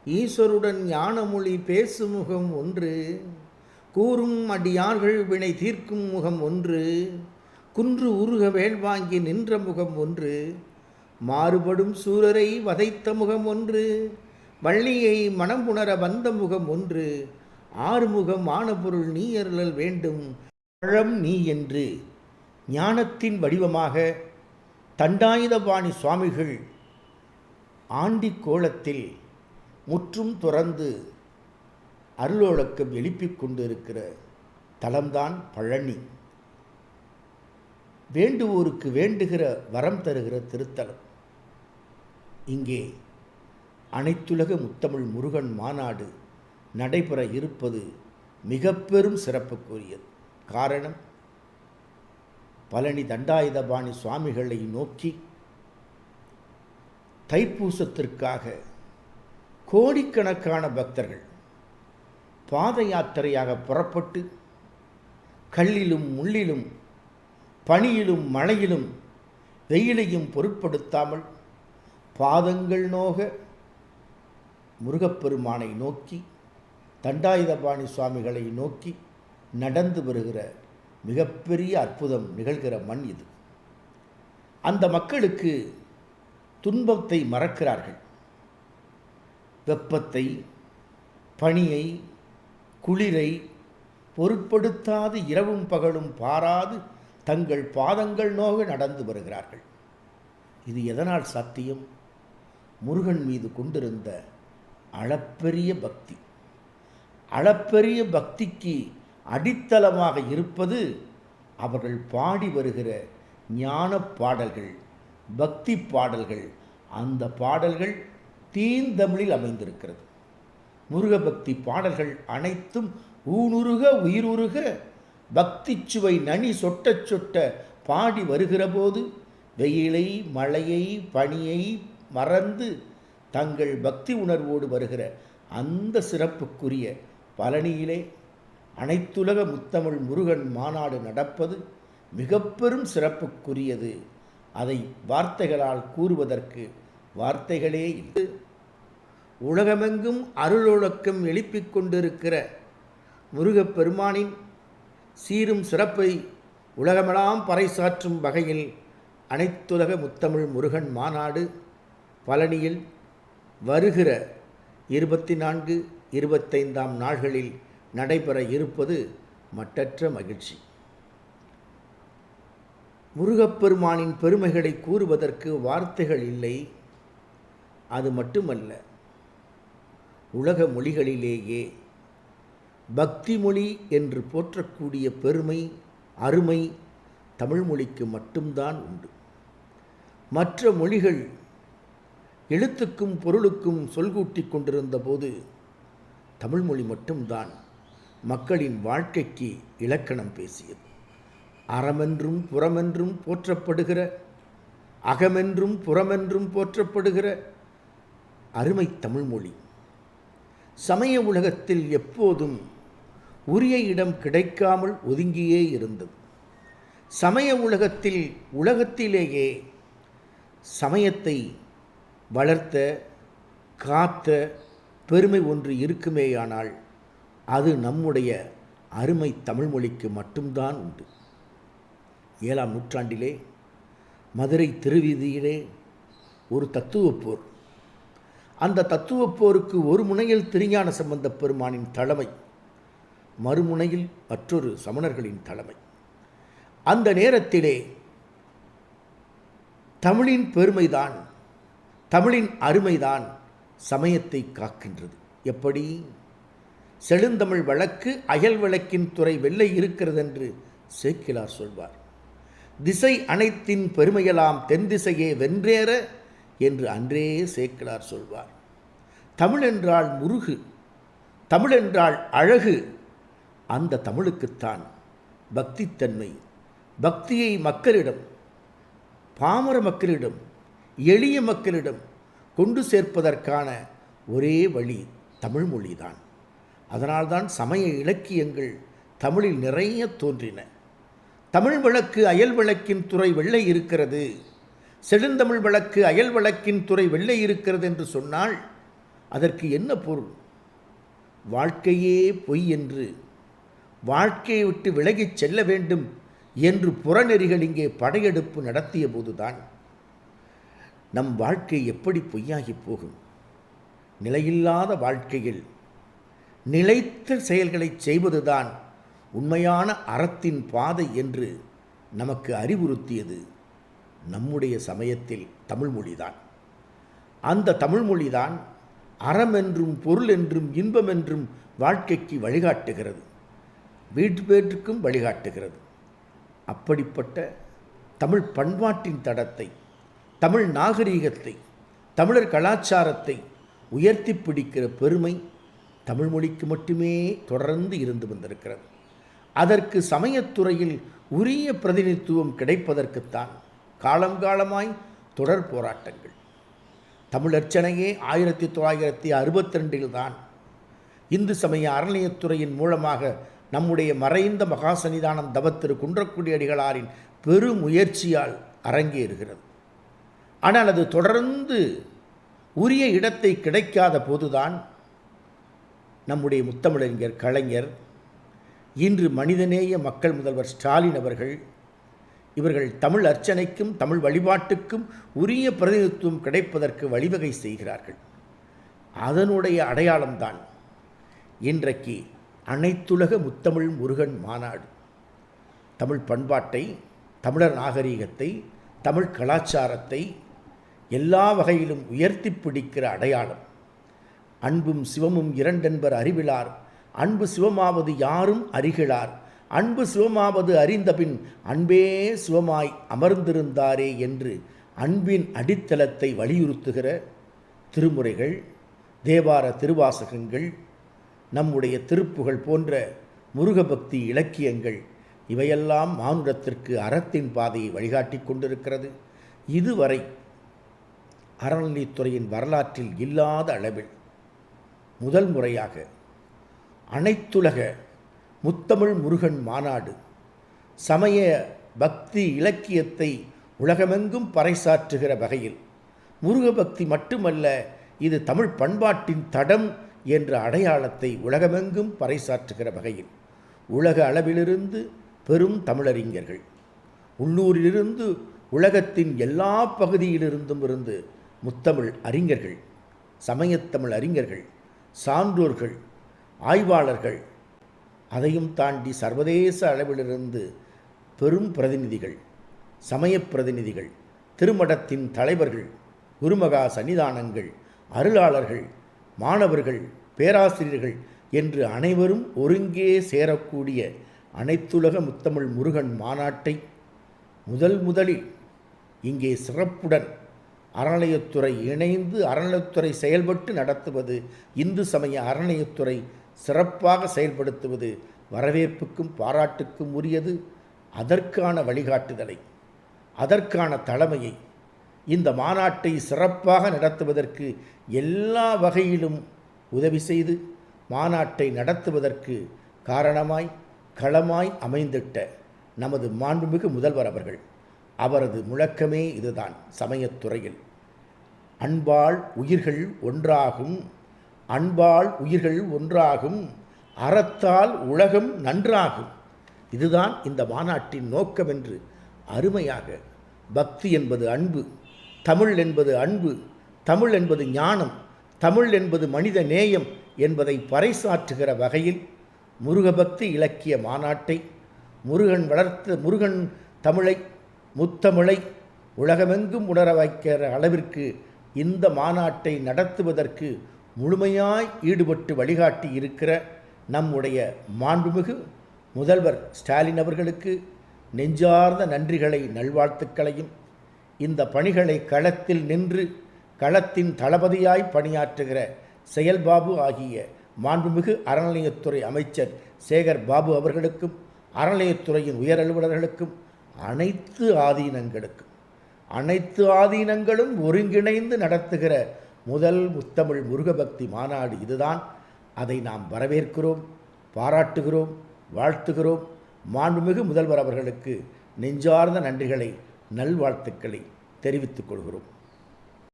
ஈஸ்வருடன் ஞானமொழி பேசும் முகம் ஒன்று, கூறும் அடியார்கள் வினை தீர்க்கும் முகம் ஒன்று, குன்று உருக வேள்வாங்கி நின்ற முகம் ஒன்று, மாறுபடும் சூரரை வதைத்த முகம் ஒன்று, வள்ளியை மனம் புணர வந்த முகம் ஒன்று, ஆறுமுகம் ஆன பொருள் நீ அருளல் வேண்டும் பழம் நீ என்று ஞானத்தின் வடிவமாக தண்டாயுதபாணி சுவாமிகள் ஆண்டி கோலத்தில் முற்றும் துறந்து அருளோழக்கம் எழுப்பிக் கொண்டிருக்கிற தலம்தான் பழனி. வேண்டுவோருக்கு வேண்டுகிற வரம் தருகிற திருத்தலம். இங்கே அனைத்துலக முத்தமிழ் முருகன் மாநாடு நடைபெற இருப்பது மிக பெரும் சிறப்புக்குரியது. காரணம், பழனி தண்டாயுதபாணி சுவாமிகளை நோக்கி தைப்பூசத்திற்காக கோடிக்கணக்கான பக்தர்கள் பாத யாத்திரையாக புறப்பட்டு கல்லிலும் முள்ளிலும் பனியிலும் மழையிலும் வெயிலையும் பொருட்படுத்தாமல் பாதங்கள் நோக முருகப்பெருமானை நோக்கி தண்டாயுதபாணி சுவாமிகளை நோக்கி நடந்து வருகிற மிகப்பெரிய அற்புதம் நிகழ்கிற மண் இது. அந்த மக்களுக்கு துன்பத்தை மறக்கிறார்கள். வெப்பத்தை, பனியை, குளிரை பொருட்படுத்தாது இரவும் பகலும் பாராது தங்கள் பாதங்கள் நோக நடந்து வருகிறார்கள். இது எதனால் சாத்தியம்? முருகன் மீது கொண்டிருந்த அளப்பெரிய பக்தி. அளப்பெரிய பக்திக்கு அடித்தளமாக இருப்பது அவர்கள் பாடி வருகிற ஞான பாடல்கள், பக்தி பாடல்கள். அந்த பாடல்கள் தீந்தமிழில் அமைந்திருக்கிறது. முருக பக்தி பாடல்கள் அனைத்தும் ஊனுருக உயிருருக பக்தி சுவை நனி சொட்ட சொட்ட பாடி வருகிற போது வெயிலை, மழையை, பனியை மறந்து தங்கள் பக்தி உணர்வோடு வருகிற அந்த சிறப்புக்குரிய பழனியிலே அனைத்துலக முத்தமிழ் முருகன் மாநாடு நடப்பது மிக பெரும் சிறப்புக்குரியது. அதை வார்த்தைகளால் கூறுவதற்கு வார்த்தைகளே இல்லை. உலகமெங்கும் அருளொழுக்கம் எழுப்பிக் கொண்டிருக்கிற முருகப்பெருமானின் சீரும் சிறப்பை உலகமெல்லாம் பறைசாற்றும் வகையில் அனைத்துலக முத்தமிழ் முருகன் மாநாடு பழனியில் வருகிற 24, 25 நாள்களில் நடைபெற இருப்பது மட்டற்ற மகிழ்ச்சி. முருகப்பெருமானின் பெருமைகளை கூறுவதற்கு வார்த்தைகள் இல்லை. அது மட்டுமல்ல, உலக மொழிகளிலேயே பக்தி மொழி என்று போற்றக்கூடிய பெருமை, அருமை தமிழ் மொழிக்கு மட்டும்தான் உண்டு. மற்ற மொழிகள் எழுத்துக்கும் பொருளுக்கும் சொல்கூட்டி கொண்டிருந்த போது தமிழ்மொழி மட்டும்தான் மக்களின் வாழ்க்கைக்கு இலக்கணம் பேசியது. அறமென்றும் புறமென்றும் போற்றப்படுகிற, அகமென்றும் புறமென்றும் போற்றப்படுகிற அருமை தமிழ்மொழி சமய உலகத்தில் எப்போதும் உரிய இடம் கிடைக்காமல் ஒதுங்கியே இருந்தது. சமய உலகத்தில் உலகத்திலேயே சமயத்தை வளர்த்த, காத்த பெருமை ஒன்று இருக்குமேயானால் அது நம்முடைய அருமை தமிழ்மொழிக்கு மட்டும்தான் உண்டு. 7ஆம் நூற்றாண்டிலே மதுரை திருவீதியிலே ஒரு தத்துவப்போர். அந்த தத்துவப்போருக்கு ஒரு முனையில் திருஞான சம்பந்தப் பெருமானின் தலைமை, மறுமுனையில் மற்றொரு சமணர்களின் தலைமை. அந்த நேரத்திலே தமிழின் பெருமைதான், தமிழின் அருமைதான் சமயத்தை காக்கின்றது. எப்படி? செழுந்தமிழ் வழக்கு அயல் வழக்கின் துறை வெள்ளை இருக்கிறதென்று சேக்கிழார் சொல்வார். திசை அனைத்தின் பெருமையெல்லாம் தென் திசையே வென்றேற என்று அன்றே சேக்கிழார் சொல்வார். தமிழென்றால் முருகு, தமிழென்றால் அழகு. அந்த தமிழுக்குத்தான் பக்தித்தன்மை. பக்தியை மக்களிடம், பாமர மக்களிடம், எளிய மக்களிடம் கொண்டு சேர்ப்பதற்கான ஒரே வழி தமிழ்மொழிதான். அதனால்தான் சமய இலக்கியங்கள் தமிழில் நிறைய தோன்றின. தமிழ் வழக்கு அயல் வழக்கின் துறை வெள்ளை இருக்கிறது, செழுந்தமிழ் வழக்கு அயல் வழக்கின் துறை வெள்ளை இருக்கிறது என்று சொன்னால் அதற்கு என்ன பொருள்? வாழ்க்கையே பொய் என்று, வாழ்க்கையை விட்டு விலகிச் செல்ல வேண்டும் என்று புறநெறிகள் இங்கே படையெடுப்பு நடத்திய போதுதான் நம் வாழ்க்கை எப்படி பொய்யாகி போகும்? நிலையில்லாத வாழ்க்கையில் நிலைத்த செயல்களை செய்வதுதான் உண்மையான அறத்தின் பாதை என்று நமக்கு அறிவுறுத்தியது நம்முடைய சமயத்தில் தமிழ்மொழிதான். அந்த தமிழ்மொழிதான் அறம் என்றும் பொருள் என்றும் இன்பம் என்றும் வாழ்க்கைக்கு வழிகாட்டுகிறது, வீட்டு பேற்றுக்கும் வழிகாட்டுகிறது. அப்படிப்பட்ட தமிழ் பண்பாட்டின் தடத்தை, தமிழ் நாகரீகத்தை, தமிழர் கலாச்சாரத்தை உயர்த்தி பிடிக்கிற பெருமை தமிழ்மொழிக்கு மட்டுமே தொடர்ந்து இருந்து வந்திருக்கிறது. அதற்கு சமயத்துறையில் உரிய பிரதிநிதித்துவம் கிடைப்பதற்குத்தான் காலங்காலமாய் தொடர் போராட்டங்கள். தமிழர்ச்சனையே 1962 தான் இந்து சமய அறநிலையத்துறையின் மூலமாக நம்முடைய மறைந்த மகாசன்னிதானம் தவத்திரு குன்றக்குடி அடிகளாரின் பெருமுயற்சியால் அரங்கேறுகிறது. ஆனால் அது தொடர்ந்து உரிய இடத்தை கிடைக்காத போதுதான் நம்முடைய முத்தமிழறிஞர் கலைஞர், இன்று மனிதநேய மக்கள் முதல்வர் ஸ்டாலின் அவர்கள், இவர்கள் தமிழ் அர்ச்சனைக்கும் தமிழ் வழிபாட்டுக்கும் உரிய பிரதிநிதித்துவம் கிடைப்பதற்கு வழிவகை செய்கிறார்கள். அதனுடைய அடையாளம்தான் இன்றைக்கு அனைத்துலக முத்தமிழ் முருகன் மாநாடு. தமிழ் பண்பாட்டை, தமிழர் நாகரீகத்தை, தமிழ் கலாச்சாரத்தை எல்லா வகையிலும் உயர்த்தி பிடிக்கிற அடையாளம். அன்பும் சிவமும் இரண்டென்பர் அறிவிலார், அன்பு சிவமாவது யாரும் அறிகிலார், அன்பு சிவமாவது அறிந்தபின் அன்பே சிவமாய் அமர்ந்திருந்தாரே என்று அன்பின் அடித்தளத்தை வலியுறுத்துகிற திருமுறைகள், தேவார திருவாசகங்கள், நம்முடைய திருப்புகழ் போன்ற முருகபக்தி இலக்கியங்கள் இவையெல்லாம் மானுடத்திற்கு அறத்தின் பாதையை வழிகாட்டி கொண்டிருக்கிறது. இதுவரை அறநிலையத்துறையின் வரலாற்றில் இல்லாத அளவில் முதல் முறையாக அனைத்துலக முத்தமிழ் முருகன் மாநாடு சமய பக்தி இலக்கியத்தை உலகமெங்கும் பறைசாற்றுகிற வகையில், முருகபக்தி மட்டுமல்ல இது தமிழ் பண்பாட்டின் தடம் என்ற அடையாளத்தை உலகமெங்கும் பறைசாற்றுகிற வகையில் உலக அளவிலிருந்து பெரும் தமிழறிஞர்கள், உள்ளூரிலிருந்து உலகத்தின் எல்லா பகுதியிலிருந்தும் இருந்து முத்தமிழ் அறிஞர்கள், சமயத்தமிழ் அறிஞர்கள், சான்றோர்கள், ஆய்வாளர்கள், அதையும் தாண்டி சர்வதேச அளவிலிருந்து பெரும் பிரதிநிதிகள், சமய பிரதிநிதிகள், திருமடத்தின் தலைவர்கள், குருமகா சன்னிதானங்கள், அருளாளர்கள், மாணவர்கள், பேராசிரியர்கள் என்று அனைவரும் ஒருங்கே சேரக்கூடிய அனைத்துலக முத்தமிழ் முருகன் மாநாட்டை முதலில் இங்கே சிறப்புடன் அறநிலையத்துறை இணைந்து அறநிலையத்துறை செயல்பட்டு நடத்துவது, இந்து சமய அறநிலையத்துறை சிறப்பாக செயல்படுத்துவது வரவேற்புக்கும் பாராட்டுக்கும் உரியது. அதற்கான வழிகாட்டுதலை, அதற்கான தலைமையை, இந்த மாநாட்டை சிறப்பாக நடத்துவதற்கு எல்லா வகையிலும் உதவி செய்து மாநாட்டை நடத்துவதற்கு காரணமாய் களமாய் அமைந்திட்ட நமது மாண்புமிகு முதல்வர் அவர்கள், அவரது முழக்கமே இதுதான். சமயத்துறையில் அன்பால் உயிர்கள் ஒன்றாகும், அன்பால் உயிர்கள் ஒன்றாகும், அறத்தால் உலகம் நன்றாகும். இதுதான் இந்த மாநாட்டின் நோக்கம் என்று அருமையாக, பக்தி என்பது அன்பு, தமிழ் என்பது அன்பு, தமிழ் என்பது ஞானம், தமிழ் என்பது மனித நேயம் என்பதை பறைசாற்றுகிற வகையில் முருகபக்தி இலக்கிய மாநாட்டை, முருகன் வளர்த்த முருகன் தமிழை, முத்தமிழை உலகமெங்கும் உணர வைக்கிற அளவிற்கு இந்த மாநாட்டை நடத்துவதற்கு முழுமையாய் ஈடுபட்டு வழிகாட்டி இருக்கிற நம்முடைய மாண்புமிகு முதல்வர் ஸ்டாலின் அவர்களுக்கு நெஞ்சார்ந்த நன்றிகளை, நல்வாழ்த்துக்களையும், இந்த பணிகளை களத்தில் நின்று களத்தின் தளபதியாய் பணியாற்றுகிற செயல்பாபு ஆகிய மாண்புமிகு அறநிலையத்துறை அமைச்சர் சேகர் பாபு அவர்களுக்கும், அறநிலையத்துறையின் உயர் அலுவலர்களுக்கும், அனைத்து ஆதீனங்களும் ஒருங்கிணைந்து நடத்துகிற முதல் முத்தமிழ் முருகபக்தி மாநாடு இதுதான். அதை நாம் வரவேற்கிறோம், பாராட்டுகிறோம், வாழ்த்துகிறோம். மாண்புமிகு முதல்வர் அவர்களுக்கு நெஞ்சார்ந்த நன்றிகளை, நல்வாழ்த்துக்களை தெரிவித்துக் கொள்கிறோம்.